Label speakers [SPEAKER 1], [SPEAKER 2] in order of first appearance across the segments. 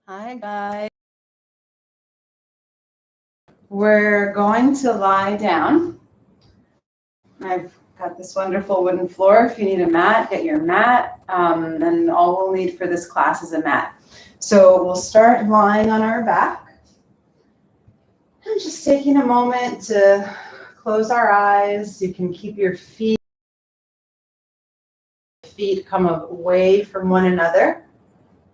[SPEAKER 1] Hi, guys. We're going to lie down. I've got this wonderful wooden floor. If you need a mat, get your mat. And all we'll need for this class is a mat. So we'll start lying on our back. And just taking a moment to close our eyes. You can keep your feet come away from one another.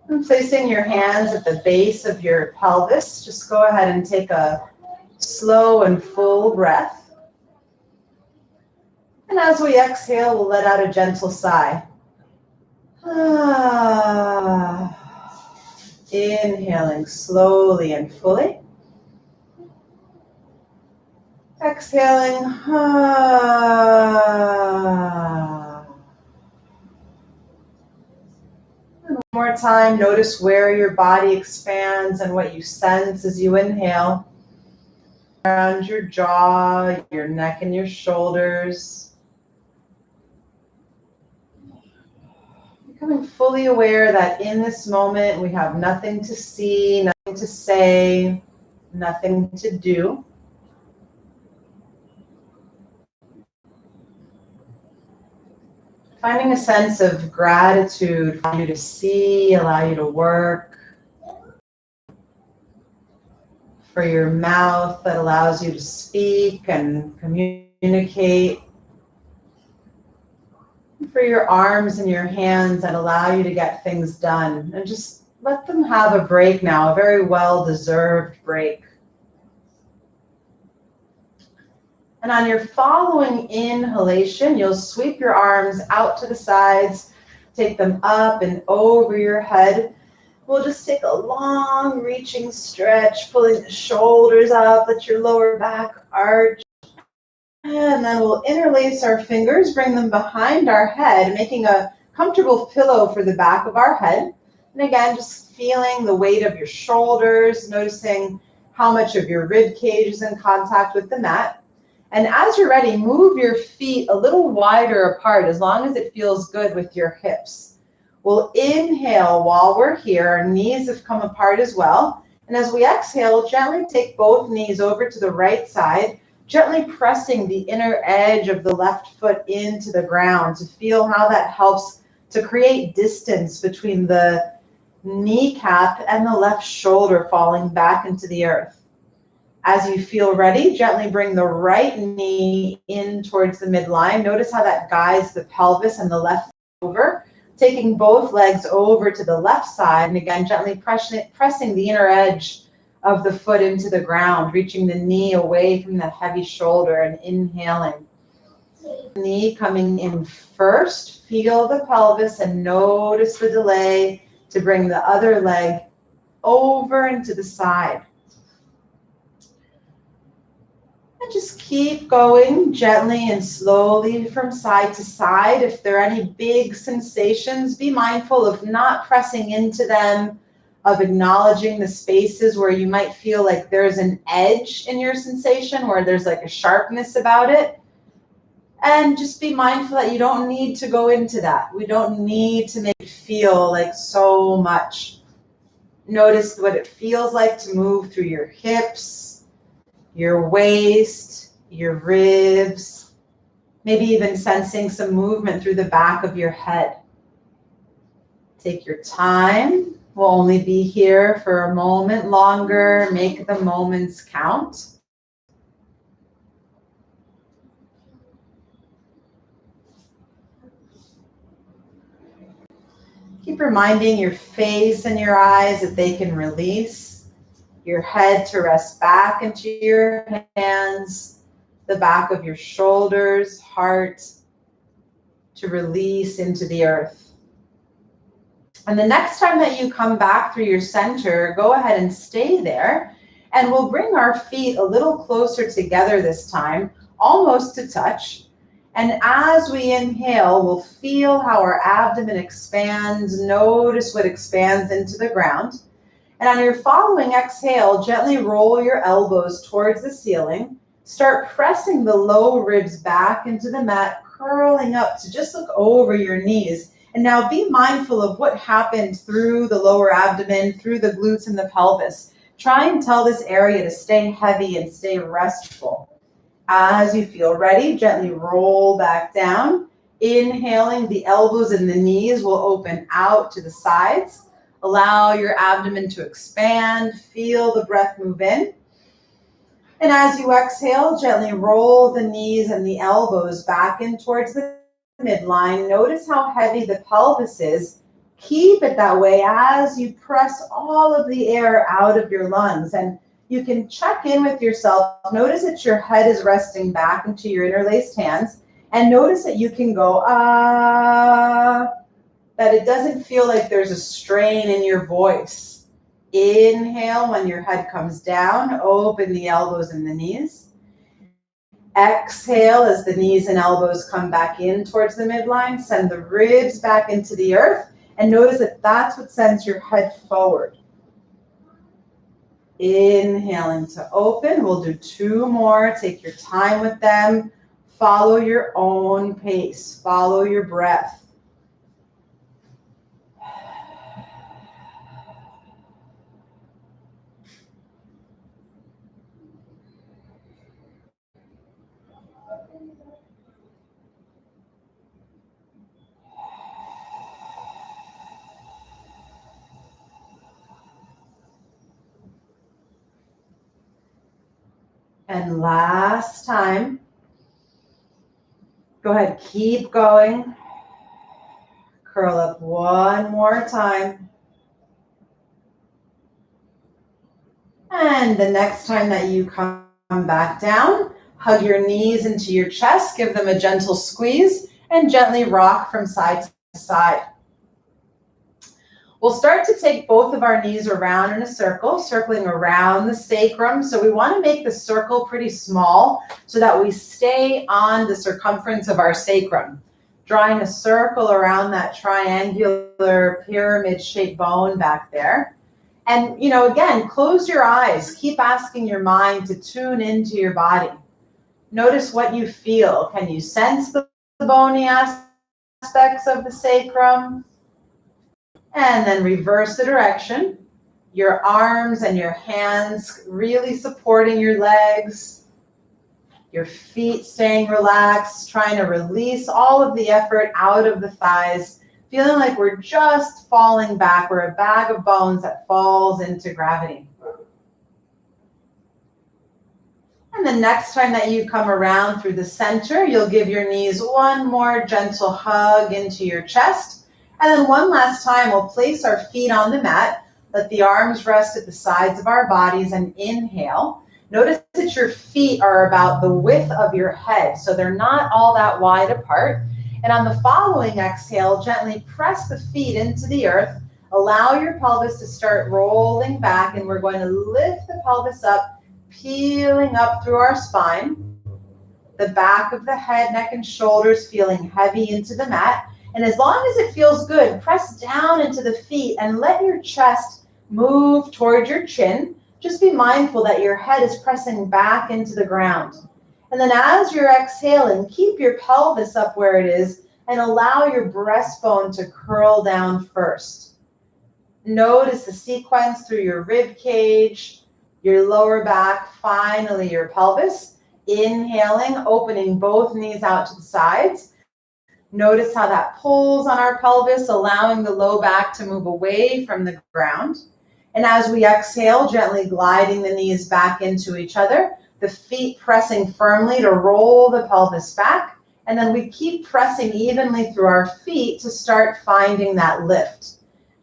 [SPEAKER 1] And placing your hands at the base of your pelvis, just go ahead and take a slow and full breath. And as we exhale, we'll let out a gentle sigh. Inhaling slowly and fully. Exhaling. One more time, notice where your body expands and what you sense as you inhale. Around your jaw, your neck and your shoulders. Becoming fully aware that in this moment we have nothing to see, nothing to say, nothing to do. Finding a sense of gratitude for you to see, allow you to work. For your mouth that allows you to speak and communicate. For your arms and your hands that allow you to get things done. And just let them have a break now, a very well-deserved break. And on your following inhalation, you'll sweep your arms out to the sides, take them up and over your head. We'll just take a long reaching stretch, pulling the shoulders up, let your lower back arch. And then we'll interlace our fingers, bring them behind our head, making a comfortable pillow for the back of our head. And again, just feeling the weight of your shoulders, noticing how much of your rib cage is in contact with the mat. And as you're ready, move your feet a little wider apart as long as it feels good with your hips. We'll inhale while we're here. Our knees have come apart as well. And as we exhale, gently take both knees over to the right side, gently pressing the inner edge of the left foot into the ground to feel how that helps to create distance between the kneecap and the left shoulder falling back into the earth. As you feel ready, gently bring the right knee in towards the midline. Notice how that guides the pelvis and the left over. Taking both legs over to the left side, and again, gently pressing the inner edge of the foot into the ground, reaching the knee away from the heavy shoulder and inhaling. Knee coming in first, feel the pelvis and notice the delay to bring the other leg over and to the side. And just keep going gently and slowly from side to side. If there are any big sensations, be mindful of not pressing into them, of acknowledging the spaces where you might feel like there's an edge in your sensation, where there's like a sharpness about it. And just be mindful that you don't need to go into that. We don't need to make it feel like so much. Notice what it feels like to move through your hips, your waist, your ribs, maybe even sensing some movement through the back of your head. Take your time. We'll only be here for a moment longer. Make the moments count. Keep reminding your face and your eyes that they can release. Your head to rest back into your hands, the back of your shoulders, heart to release into the earth. And the next time that you come back through your center, go ahead and stay there. And we'll bring our feet a little closer together this time, almost to touch. And as we inhale, we'll feel how our abdomen expands. Notice what expands into the ground. And on your following exhale, gently roll your elbows towards the ceiling. Start pressing the low ribs back into the mat, curling up to just look over your knees And now be mindful of what happened through the lower abdomen, through the glutes and the pelvis. Try and tell this area to stay heavy and stay restful. As you feel ready, gently roll back down. Inhaling, the elbows and the knees will open out to the sides. Allow your abdomen to expand. Feel the breath move in. And as you exhale, gently roll the knees and the elbows back in towards the midline. Notice how heavy the pelvis is. Keep it that way as you press all of the air out of your lungs. And you can check in with yourself. Notice that your head is resting back into your interlaced hands. And notice that you can go, that it doesn't feel like there's a strain in your voice. Inhale when your head comes down, open the elbows and the knees. Exhale as the knees and elbows come back in towards the midline. Send the ribs back into the earth. And notice that that's what sends your head forward. Inhaling to open. We'll do 2 more. Take your time with them. Follow your own pace. Follow your breath. And last time. Go ahead, keep going. Curl up one more time. And the next time that you come back down, hug your knees into your chest, give them a gentle squeeze, and gently rock from side to side. We'll start to take both of our knees around in a circle, circling around the sacrum. So we want to make the circle pretty small so that we stay on the circumference of our sacrum, drawing a circle around that triangular pyramid-shaped bone back there. And, again, close your eyes. Keep asking your mind to tune into your body. Notice what you feel. Can you sense the bony aspects of the sacrum? And then reverse the direction. Your arms and your hands really supporting your legs. Your feet staying relaxed, trying to release all of the effort out of the thighs, feeling like we're just falling back. We're a bag of bones that falls into gravity. And the next time that you come around through the center, you'll give your knees one more gentle hug into your chest. And then one last time, we'll place our feet on the mat. Let the arms rest at the sides of our bodies and inhale. Notice that your feet are about the width of your head, so they're not all that wide apart. And on the following exhale, gently press the feet into the earth. Allow your pelvis to start rolling back, and we're going to lift the pelvis up, peeling up through our spine. The back of the head, neck, and shoulders feeling heavy into the mat. And as long as it feels good, press down into the feet and let your chest move toward your chin. Just be mindful that your head is pressing back into the ground. And then as you're exhaling, keep your pelvis up where it is and allow your breastbone to curl down first. Notice the sequence through your rib cage, your lower back, finally your pelvis. Inhaling, opening both knees out to the sides. Notice how that pulls on our pelvis, allowing the low back to move away from the ground. And as we exhale, gently gliding the knees back into each other, the feet pressing firmly to roll the pelvis back. And then we keep pressing evenly through our feet to start finding that lift.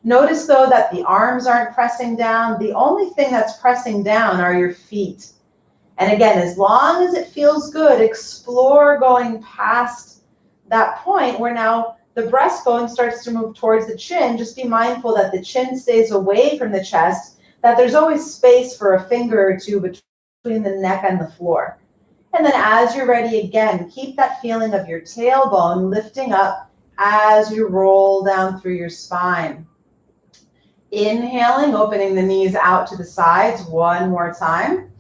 [SPEAKER 1] Notice, though, that the arms aren't pressing down. The only thing that's pressing down are your feet. And again, as long as it feels good, explore going past that point where now the breastbone starts to move towards the chin. Just be mindful that the chin stays away from the chest, that there's always space for a finger or two between the neck and the floor. And then as you're ready, again, keep that feeling of your tailbone lifting up as you roll down through your spine. Inhaling, opening the knees out to the sides one more time.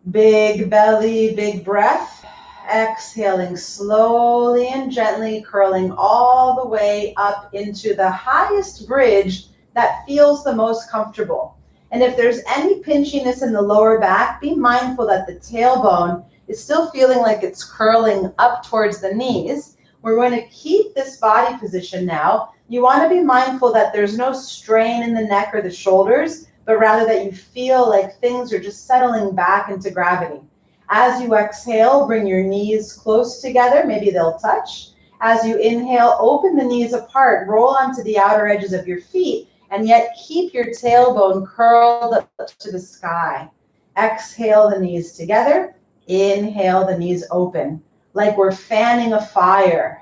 [SPEAKER 1] Big belly, big breath. Exhaling slowly and gently, curling all the way up into the highest bridge that feels the most comfortable. And if there's any pinchiness in the lower back, be mindful that the tailbone is still feeling like it's curling up towards the knees. We're going to keep this body position now. You want to be mindful that there's no strain in the neck or the shoulders, but rather that you feel like things are just settling back into gravity. As you exhale, bring your knees close together. Maybe they'll touch. As you inhale, open the knees apart, roll onto the outer edges of your feet, and yet keep your tailbone curled up to the sky. Exhale the knees together. Inhale the knees open, like we're fanning a fire.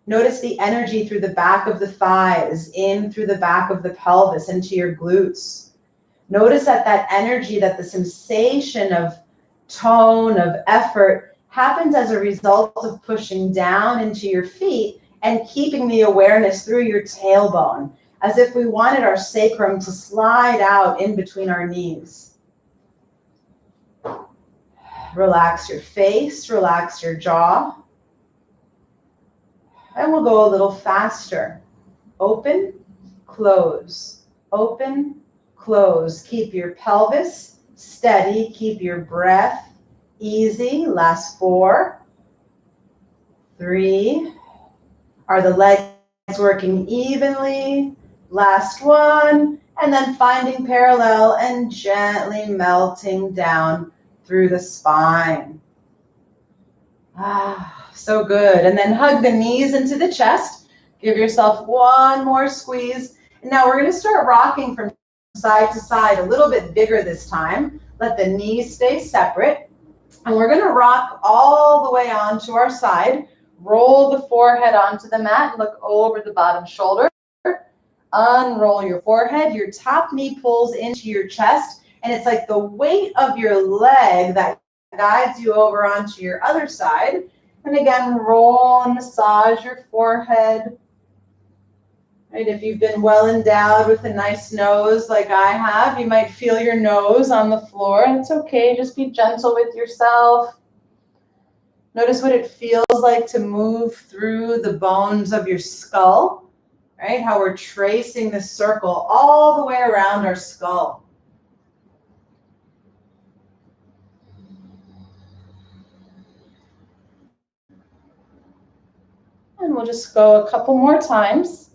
[SPEAKER 1] Notice the energy through the back of the thighs, in through the back of the pelvis, into your glutes. Notice that energy, that the sensation of tone, of effort, happens as a result of pushing down into your feet and keeping the awareness through your tailbone, as if we wanted our sacrum to slide out in between our knees. Relax your face, relax your jaw. And we'll go a little faster. Open, close, open, close. Keep your pelvis steady, keep your breath easy. Last 4, 3. Are the legs working evenly? Last 1. And then finding parallel and gently melting down through the spine. So good. And then hug the knees into the chest. Give yourself one more squeeze. And now we're going to start rocking from side to side, a little bit bigger this time. Let the knees stay separate. And we're going to rock all the way onto our side. Roll the forehead onto the mat. Look over the bottom shoulder. Unroll your forehead. Your top knee pulls into your chest. And it's like the weight of your leg that guides you over onto your other side. And again, roll and massage your forehead. Right? If you've been well endowed with a nice nose like I have, you might feel your nose on the floor. It's okay, just be gentle with yourself. Notice what it feels like to move through the bones of your skull, right? How we're tracing the circle all the way around our skull. And we'll just go a couple more times.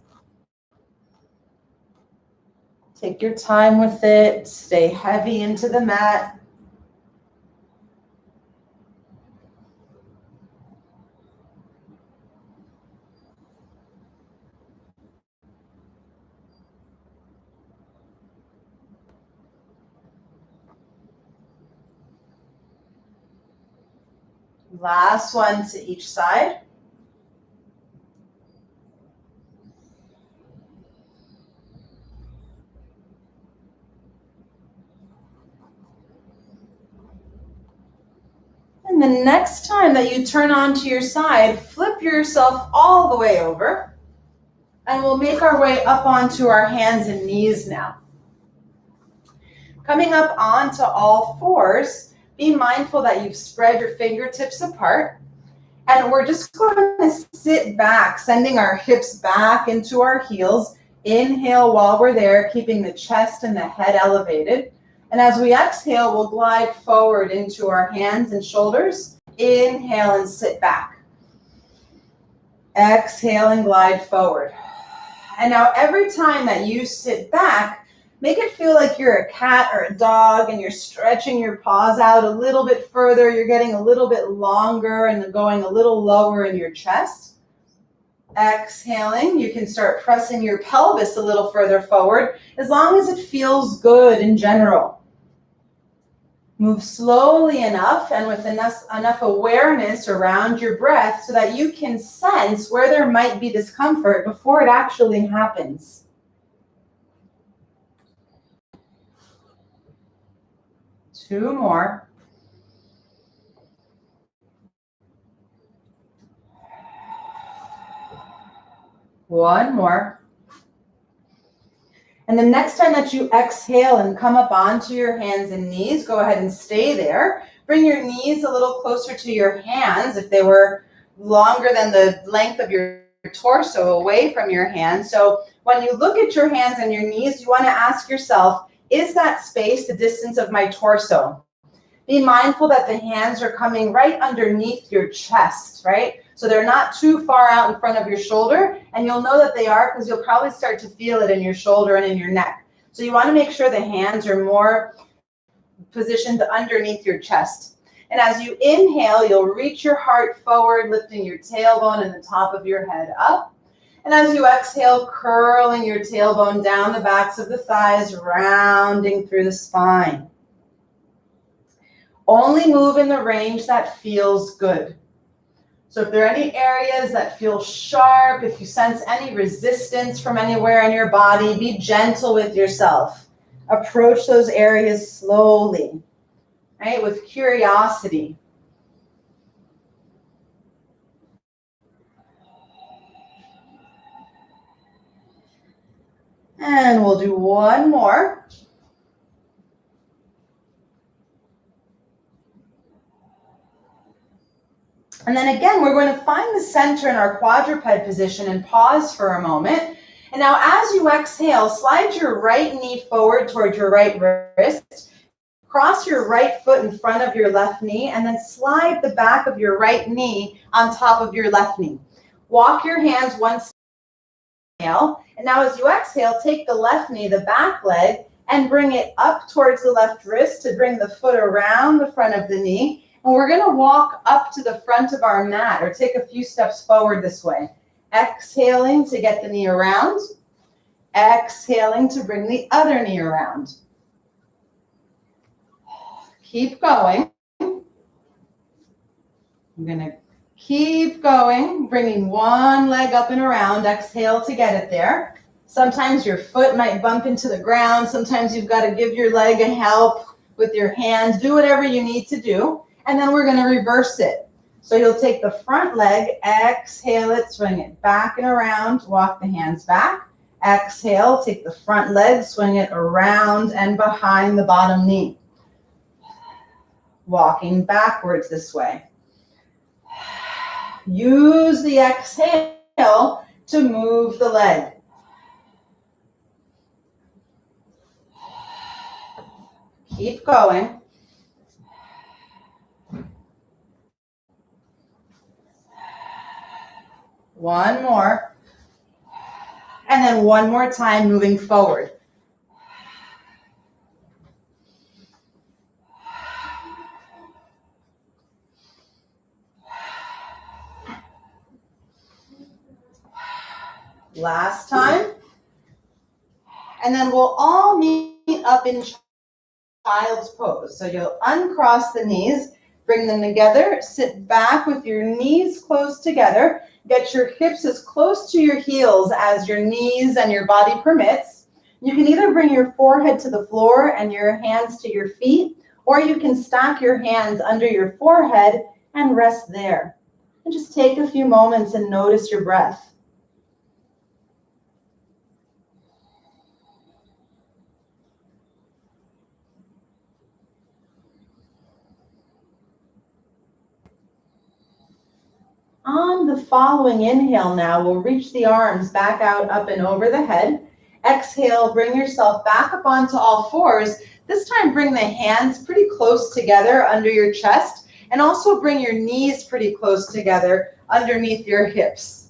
[SPEAKER 1] Take your time with it. Stay heavy into the mat. Last one to each side. And the next time that you turn onto your side, flip yourself all the way over. And we'll make our way up onto our hands and knees now. Coming up onto all fours, be mindful that you've spread your fingertips apart. And we're just going to sit back, sending our hips back into our heels. Inhale while we're there, keeping the chest and the head elevated. And as we exhale, we'll glide forward into our hands and shoulders. Inhale and sit back. Exhale and glide forward. And now every time that you sit back, make it feel like you're a cat or a dog and you're stretching your paws out a little bit further. You're getting a little bit longer and going a little lower in your chest. Exhaling, you can start pressing your pelvis a little further forward as long as it feels good in general. Move slowly enough and with enough awareness around your breath so that you can sense where there might be discomfort before it actually happens. Two more. One more. And the next time that you exhale and come up onto your hands and knees, go ahead and stay there. Bring your knees a little closer to your hands if they were longer than the length of your torso away from your hands. So when you look at your hands and your knees, you want to ask yourself, is that space the distance of my torso? Be mindful that the hands are coming right underneath your chest, right? So they're not too far out in front of your shoulder, and you'll know that they are because you'll probably start to feel it in your shoulder and in your neck. So you want to make sure the hands are more positioned underneath your chest. And as you inhale, you'll reach your heart forward, lifting your tailbone and the top of your head up. And as you exhale, curling your tailbone down the backs of the thighs, rounding through the spine. Only move in the range that feels good. So if there are any areas that feel sharp, if you sense any resistance from anywhere in your body, be gentle with yourself. Approach those areas slowly, right, with curiosity. And we'll do one more. And then again, we're going to find the center in our quadruped position and pause for a moment. And now as you exhale, slide your right knee forward towards your right wrist. Cross your right foot in front of your left knee, and then slide the back of your right knee on top of your left knee. Walk your hands one inhale, and now as you exhale, take the left knee, the back leg, and bring it up towards the left wrist to bring the foot around the front of the knee. And we're going to walk up to the front of our mat or take a few steps forward this way. Exhaling to get the knee around. Exhaling to bring the other knee around. Keep going. I'm going to keep going, bringing one leg up and around. Exhale to get it there. Sometimes your foot might bump into the ground. Sometimes you've got to give your leg a help with your hands. Do whatever you need to do. And then we're going to reverse it. So you'll take the front leg, exhale it, swing it back and around, walk the hands back. Exhale, take the front leg, swing it around and behind the bottom knee. Walking backwards this way. Use the exhale to move the leg. Keep going. One more. And then one more time moving forward. Last time. And then we'll all meet up in child's pose. So you'll uncross the knees, bring them together, sit back with your knees close together. Get your hips as close to your heels as your knees and your body permits. You can either bring your forehead to the floor and your hands to your feet, or you can stack your hands under your forehead and rest there. And just take a few moments and notice your breath. On the following inhale now, we'll reach the arms back out, up and over the head. Exhale, bring yourself back up onto all fours. This time, bring the hands pretty close together under your chest, and also bring your knees pretty close together underneath your hips.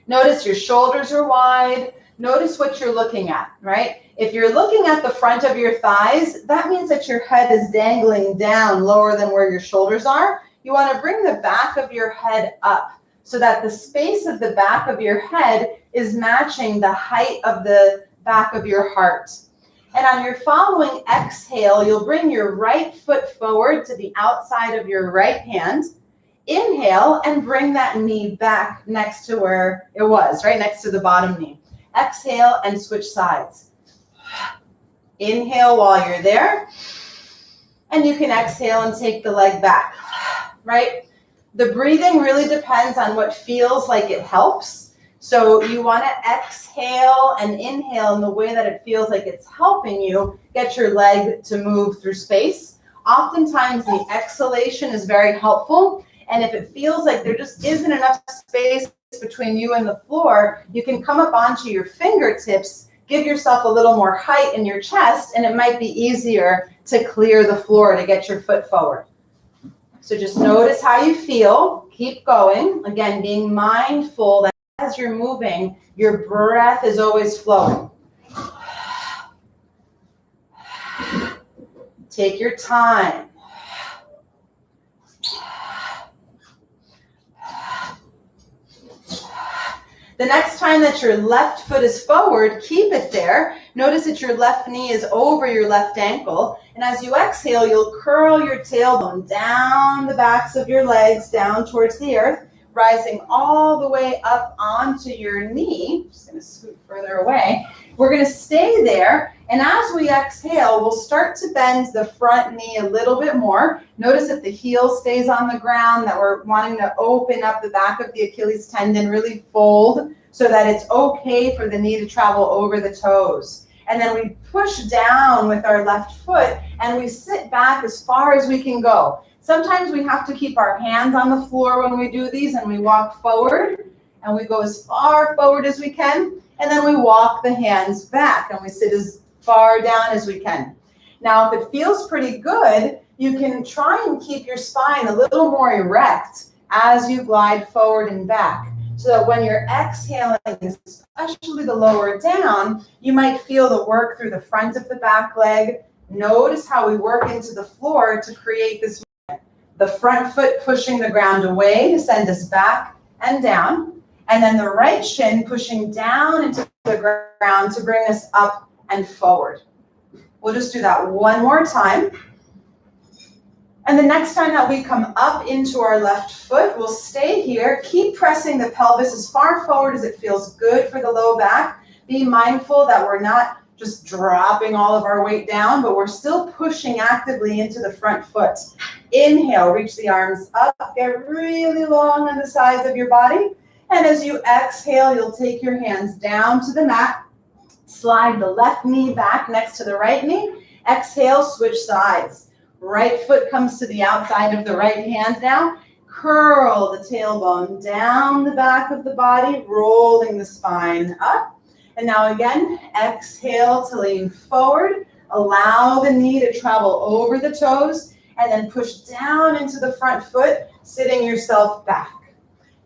[SPEAKER 1] Notice your shoulders are wide. Notice what you're looking at, right? If you're looking at the front of your thighs, that means that your head is dangling down lower than where your shoulders are. You want to bring the back of your head up so that the space of the back of your head is matching the height of the back of your heart. And on your following exhale, you'll bring your right foot forward to the outside of your right hand. Inhale and bring that knee back next to where it was, right next to the bottom knee. Exhale and switch sides. Inhale while you're there. And you can exhale and take the leg back. Right? The breathing really depends on what feels like it helps. So you want to exhale and inhale in the way that it feels like it's helping you get your leg to move through space. Oftentimes the exhalation is very helpful, and if it feels like there just isn't enough space between you and the floor, you can come up onto your fingertips, give yourself a little more height in your chest, and it might be easier to clear the floor to get your foot forward. So just notice how you feel. Keep going. Again, being mindful that as you're moving, your breath is always flowing. Take your time. The next time that your left foot is forward, keep it there. Notice that your left knee is over your left ankle. And as you exhale, you'll curl your tailbone down the backs of your legs, down towards the earth, rising all the way up onto your knee. Just going to scoot further away. We're going to stay there. And as we exhale, we'll start to bend the front knee a little bit more. Notice that the heel stays on the ground, that we're wanting to open up the back of the Achilles tendon, really fold so that it's okay for the knee to travel over the toes. And then we push down with our left foot and we sit back as far as we can go. Sometimes we have to keep our hands on the floor when we do these, and we walk forward and we go as far forward as we can. And then we walk the hands back and we sit as far down as we can. Now, if it feels pretty good, you can try and keep your spine a little more erect as you glide forward and back. So that when you're exhaling, especially the lower down, you might feel the work through the front of the back leg. Notice how we work into the floor to create this movement. The front foot pushing the ground away to send us back and down. And then the right shin pushing down into the ground to bring us up and forward. We'll just do that one more time. And the next time that we come up into our left foot, we'll stay here. Keep pressing the pelvis as far forward as it feels good for the low back. Be mindful that we're not just dropping all of our weight down, but we're still pushing actively into the front foot. Inhale, reach the arms up, get really long on the sides of your body. And as you exhale, you'll take your hands down to the mat. Slide the left knee back next to the right knee. Exhale, switch sides. Right foot comes to the outside of the right hand now. Curl the tailbone down the back of the body, rolling the spine up. And now again, exhale to lean forward. Allow the knee to travel over the toes and then push down into the front foot, sitting yourself back.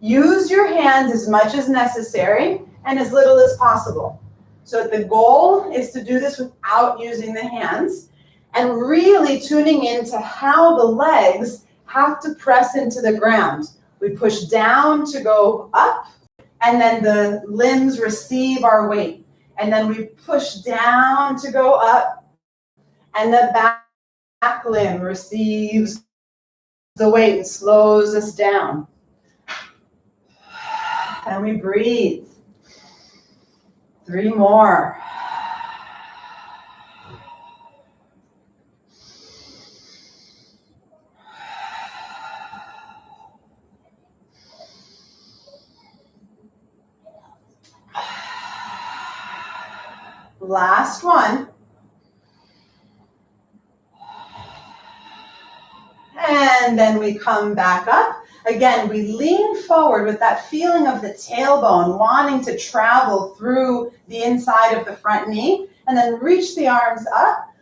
[SPEAKER 1] Use your hands as much as necessary and as little as possible. So the goal is to do this without using the hands and really tuning into how the legs have to press into the ground. We push down to go up, and then the limbs receive our weight. And then we push down to go up, and the back limb receives the weight and slows us down. And we breathe. 3 more. Last one. And then we come back up. Again, we lean forward with that feeling of the tailbone wanting to travel through the inside of the front knee, and then reach the arms up.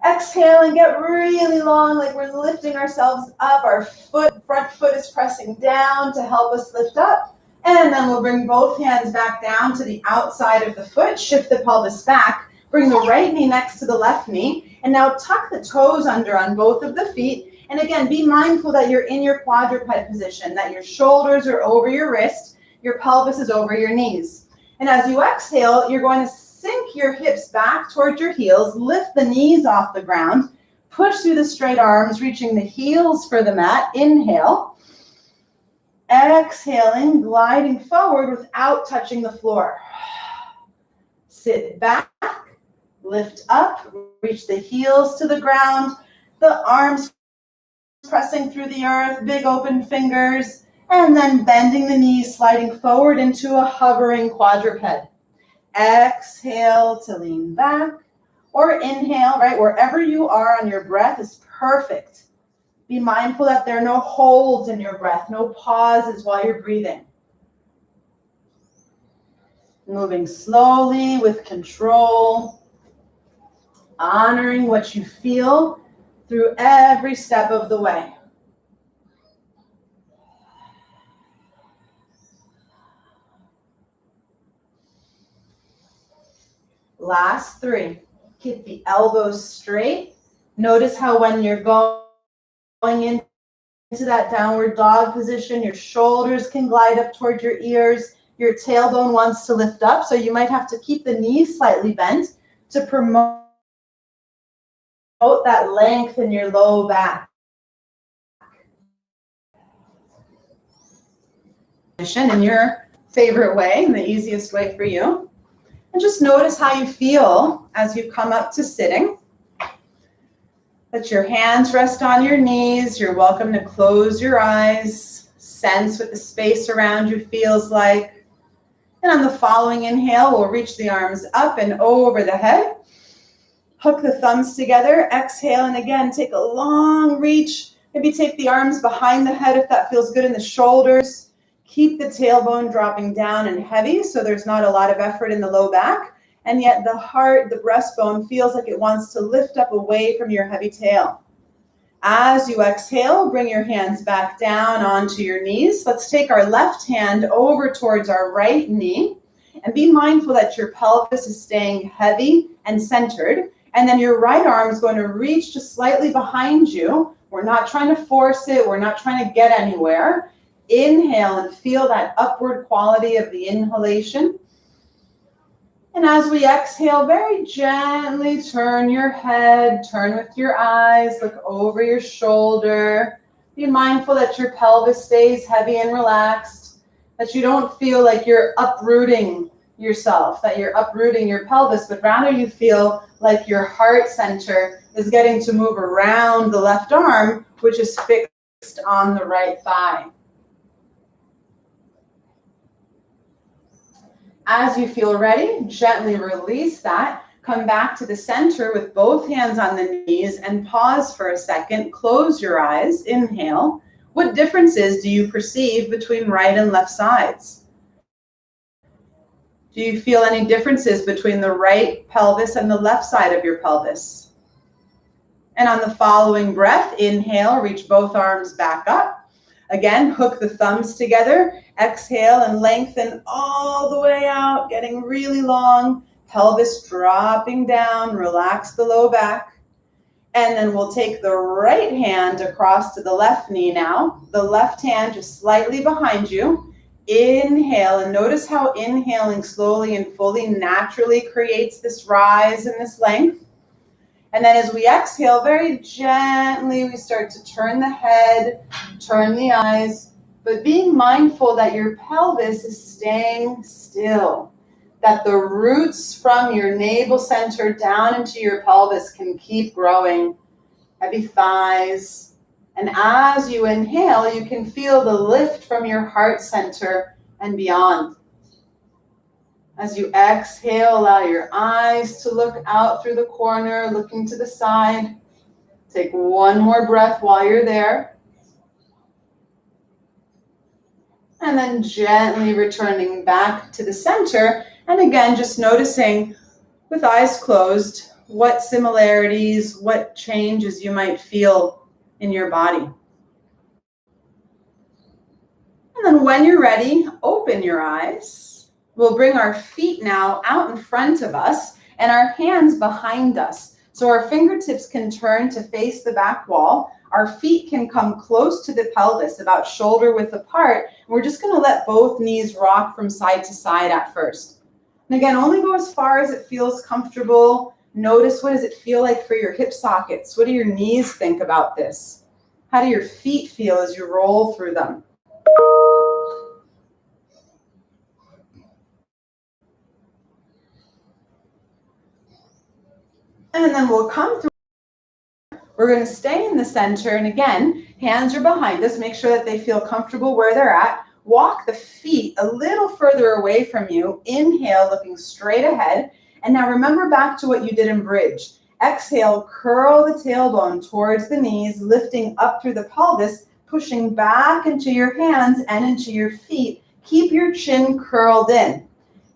[SPEAKER 1] Exhale and get really long, like we're lifting ourselves up. Our front foot is pressing down to help us lift up. And then we'll bring both hands back down to the outside of the foot, shift the pelvis back, bring the right knee next to the left knee, and now tuck the toes under on both of the feet. And again, be mindful that you're in your quadruped position, that your shoulders are over your wrist, your pelvis is over your knees. And as you exhale, you're going to sink your hips back towards your heels, lift the knees off the ground, push through the straight arms, reaching the heels for the mat. Inhale. Exhaling, gliding forward without touching the floor. Sit back, lift up, reach the heels to the ground, the arms pressing through the earth, big open fingers, and then bending the knees, sliding forward into a hovering quadruped. Exhale to lean back, or inhale, right? Wherever you are on your breath is Perfect. Be mindful that there are no holds in your breath, no pauses while you're breathing. Moving slowly with control, honoring what you feel through every step of the way. Last 3. Keep the elbows straight. Notice how when you're going into that downward dog position, your shoulders can glide up toward your ears. Your tailbone wants to lift up, so you might have to keep the knees slightly bent to promote that length in your low back. In your favorite way, in the easiest way for you. And just notice how you feel as you come up to sitting. Let your hands rest on your knees. You're welcome to close your eyes. Sense what the space around you feels like. And on the following inhale, we'll reach the arms up and over the head. Hook the thumbs together. Exhale, and again, take a long reach. Maybe take the arms behind the head if that feels good in the shoulders. Keep the tailbone dropping down and heavy so there's not a lot of effort in the low back. And yet the heart, the breastbone feels like it wants to lift up away from your heavy tail. As you exhale, bring your hands back down onto your knees. Let's take our left hand over towards our right knee and be mindful that your pelvis is staying heavy and centered. And then your right arm is going to reach just slightly behind you. We're not trying to force it. We're not trying to get anywhere. Inhale and feel that upward quality of the inhalation. And as we exhale, very gently turn your head, turn with your eyes, look over your shoulder. Be mindful that your pelvis stays heavy and relaxed, that you don't feel like you're uprooting yourself, that you're uprooting your pelvis, but rather you feel like your heart center is getting to move around the left arm, which is fixed on the right thigh. As you feel ready, gently release that. Come back to the center with both hands on the knees and pause for a second. Close your eyes. Inhale. What differences do you perceive between right and left sides? Do you feel any differences between the right pelvis and the left side of your pelvis? And on the following breath, inhale, reach both arms back up. Again, hook the thumbs together. Exhale and lengthen all the way out, getting really long. Pelvis dropping down. Relax the low back. And then we'll take the right hand across to the left knee now. The left hand just slightly behind you. Inhale, and notice how inhaling slowly and fully naturally creates this rise and this length. And then as we exhale, very gently, we start to turn the head, turn the eyes, but being mindful that your pelvis is staying still, that the roots from your navel center down into your pelvis can keep growing. Heavy thighs. And as you inhale, you can feel the lift from your heart center and beyond. As you exhale, allow your eyes to look out through the corner, looking to the side. Take one more breath while you're there. And then gently returning back to the center. And again, just noticing with eyes closed, what similarities, what changes you might feel in your body. And then when you're ready, open your eyes. We'll bring our feet now out in front of us and our hands behind us. So our fingertips can turn to face the back wall. Our feet can come close to the pelvis, about shoulder width apart. And we're just going to let both knees rock from side to side at first. And again, only go as far as it feels comfortable. Notice, what does it feel like for your hip sockets? What do your knees think about this? How do your feet feel as you roll through them? And then we'll come through. We're going to stay in the center. And again, hands are behind us. Make sure that they feel comfortable where they're at. Walk the feet a little further away from you. Inhale, looking straight ahead. And now remember back to what you did in bridge. Exhale, curl the tailbone towards the knees, lifting up through the pelvis, pushing back into your hands and into your feet. Keep your chin curled in.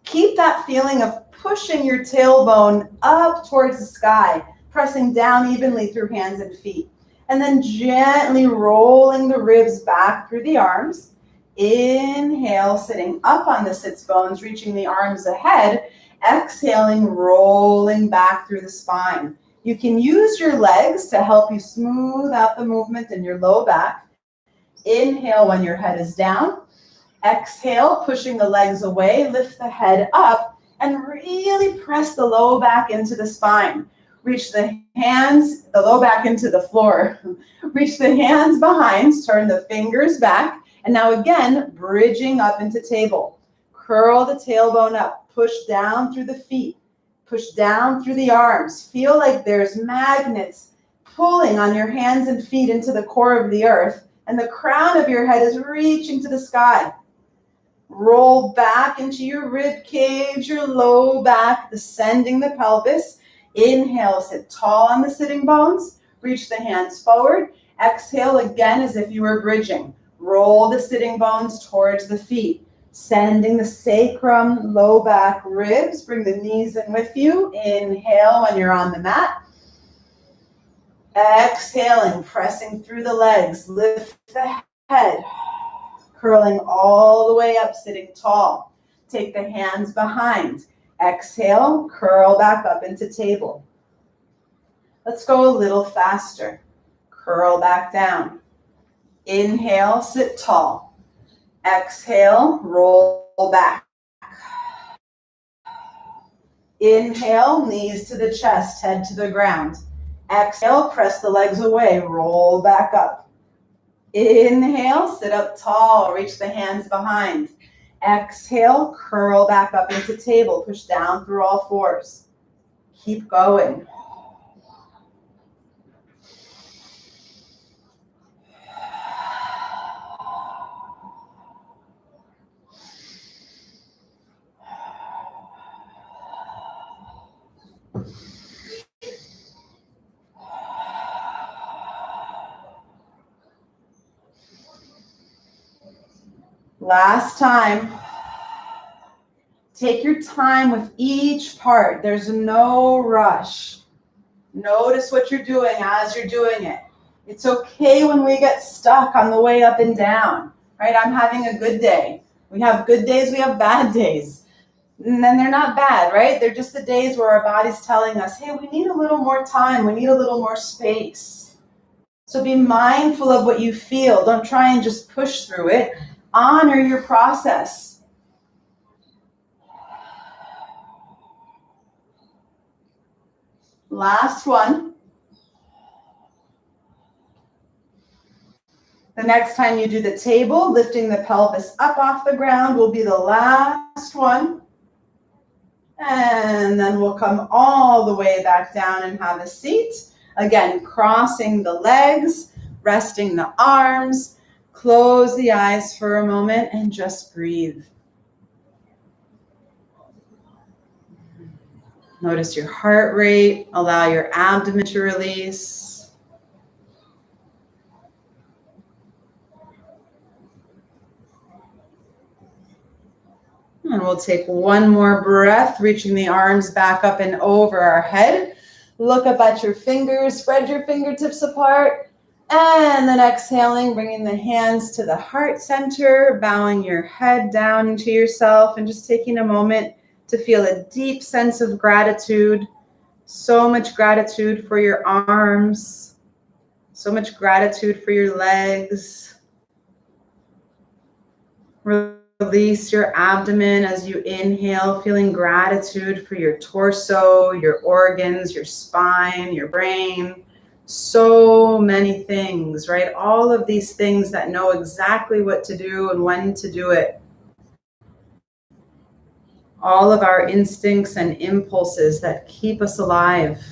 [SPEAKER 1] Keep that feeling of pushing your tailbone up towards the sky, pressing down evenly through hands and feet. And then gently rolling the ribs back through the arms. Inhale, sitting up on the sits bones, reaching the arms ahead. Exhaling, rolling back through the spine. You can use your legs to help you smooth out the movement in your low back. Inhale when your head is down. Exhale, pushing the legs away, lift the head up, and really press the low back into the spine. Reach the hands, the low back into the floor. Reach the hands behind, turn the fingers back, and now again, bridging up into table. Curl the tailbone up, push down through the feet, push down through the arms. Feel like there's magnets pulling on your hands and feet into the core of the earth, and the crown of your head is reaching to the sky. Roll back into your rib cage, your low back, descending the pelvis. Inhale, sit tall on the sitting bones. Reach the hands forward. Exhale again as if you were bridging. Roll the sitting bones towards the feet. Sending the sacrum, low back, ribs. Bring the knees in with you. Inhale when you're on the mat. Exhaling, pressing through the legs. Lift the head. Curling all the way up, sitting tall. Take the hands behind. Exhale, curl back up into table. Let's go a little faster. Curl back down. Inhale, sit tall. Exhale, roll back. Inhale, knees to the chest, head to the ground. Exhale, press the legs away, roll back up. Inhale, sit up tall, reach the hands behind. Exhale, curl back up into table, push down through all fours. Keep going. Last time. Take your time with each part. There's no rush. Notice what you're doing as you're doing it. It's okay when we get stuck on the way up and down, right? I'm having a good day. We have good days, we have bad days. And then they're not bad, right? They're just the days where our body's telling us, hey, we need a little more time. We need a little more space. So be mindful of what you feel. Don't try and just push through it. Honor your process. Last one. The next time you do the table, lifting the pelvis up off the ground will be the last one. And then we'll come all the way back down and have a seat. Again, crossing the legs, resting the arms. Close the eyes for a moment and just breathe. Notice your heart rate. Allow your abdomen to release. And we'll take one more breath, reaching the arms back up and over our head. Look up at your fingers, spread your fingertips apart. And then exhaling, bringing the hands to the heart center, bowing your head down into yourself and just taking a moment to feel a deep sense of gratitude. So much gratitude for your arms. So much gratitude for your legs. Release your abdomen as you inhale, feeling gratitude for your torso, your organs, your spine, your brain. So many things, right? All of these things that know exactly what to do and when to do it. All of our instincts and impulses that keep us alive.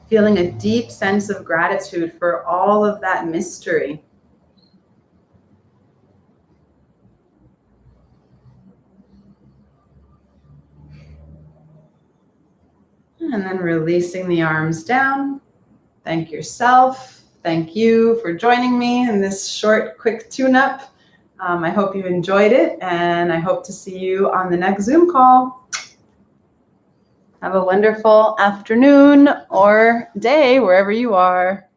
[SPEAKER 1] Feeling a deep sense of gratitude for all of that mystery. And then releasing the arms down. Thank yourself. Thank you for joining me in this short, quick tune-up. I hope you enjoyed it, and I hope to see you on the next Zoom call. Have a wonderful afternoon or day wherever you are.